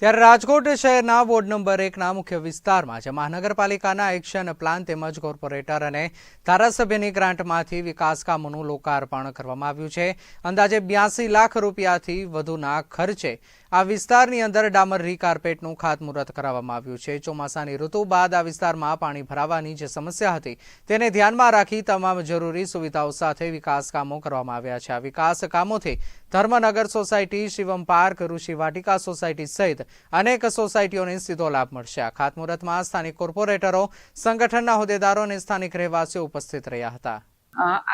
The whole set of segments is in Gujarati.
ત્યારે રાજકોટ શહેરના વોર્ડ નંબર 1ના મુખ્ય વિસ્તારમાં જે મહાનગરપાલિકાના એક્શન પ્લાન તેમજ કોર્પોરેટર અને ધારાસભ્યની ગ્રાન્ટમાંથી વિકાસ કામોનું લોકાર્પણ કરવામાં આવ્યું છે। અંદાજે 82 લાખ રૂપિયાથી વધુના ખર્ચે આ વિસ્તારની અંદર ડામર રીકાર્પેટનું ખાતમુહૂર્ત કરાવવામાં આવ્યું છે। ચોમાસાની ઋતુ બાદ આ વિસ્તારમાં પાણી ભરાવાની જે સમસ્યા હતી તેને ધ્યાનમાં રાખી તમામ જરૂરી સુવિધાઓ સાથે વિકાસ કામો કરવામાં આવ્યા છે। આ વિકાસ કામોથી ધર્મનગર સોસાયટી, શિવમ પાર્ક, ઋષિ વાટિકા સોસાયટી સહિત અનેક સોસાયટીઓને સીધો લાભ મળશે। આ ખાતમુહૂર્તમાં સ્થાનિક કોર્પોરેટરો, સંગઠનના હોદ્દેદારો અને સ્થાનિક રહેવાસીઓ ઉપસ્થિત રહ્યા હતા।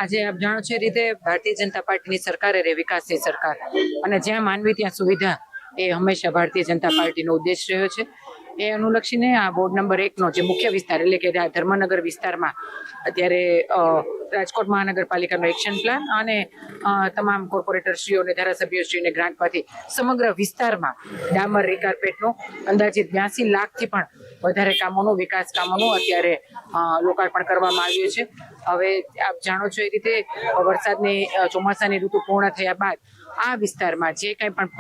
આજે આપ જાણો છો એ રીતે ભારતીય જનતા પાર્ટીની સરકાર એ વિકાસની સરકાર અને જ્યાં માનવી ત્યાં સુવિધા એ હંમેશા ભારતીય જનતા પાર્ટીનો ઉદ્દેશ રહ્યો છે। એ અનુલક્ષીને આ વોર્ડ નંબર 1નો જે મુખ્ય વિસ્તાર એટલે કે ધર્મનગર વિસ્તારમાં અત્યારે રાજકોટ મહાનગરપાલિકાનો એક્શન પ્લાન અને તમામ કોર્પોરેટરશ્રીઓ અને ધારાસભ્યશ્રીઓને ગ્રાન્ટમાંથી સમગ્ર વિસ્તારમાં ડામર રીકાર્પેટનું અંદાજિત 82 લાખથી પણ વધારે કામોનું, વિકાસ કામોનું અત્યારે લોકાર્પણ કરવામાં આવ્યું છે। હવે આપ જાણો છો એ રીતે વરસાદની ચોમાસાની ઋતુ પૂર્ણ થયા બાદ આ વિસ્તારમાં જે કંઈ પણ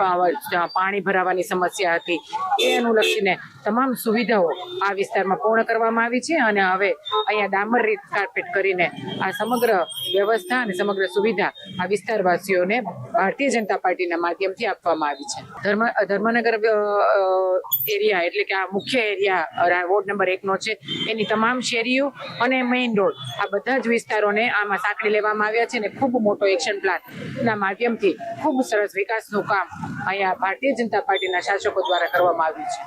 પાણી ભરાવાની સમસ્યા હતી એ અનુલક્ષીને તમામ સુવિધાઓ આ વિસ્તારમાં પૂર્ણ કરવામાં આવી છે અને હવે અહીંયા ડામર રીકાર્પેટ કરીને આ સમગ્ર વ્યવસ્થા અને સમગ્ર સુવિધા આ વિસ્તારવાસીઓને ભારતીય જનતા પાર્ટીના માધ્યમથી આપવામાં આવી છે। ધર્મનગર એરિયા એટલે કે આ મુખ્ય એરિયા વોર્ડ નંબર 1નો છે એની તમામ શેરીઓ અને મેઇન રોડ આ બધા જ વિસ્તારોને આમાં સાંકળી લેવામાં આવ્યા છે અને ખૂબ મોટો એક્શન પ્લાનના માધ્યમથી ખૂબ સરસ વિકાસનું કામ અહીંયા ભારતીય જનતા પાર્ટીના શાસકો દ્વારા કરવામાં આવ્યું છે।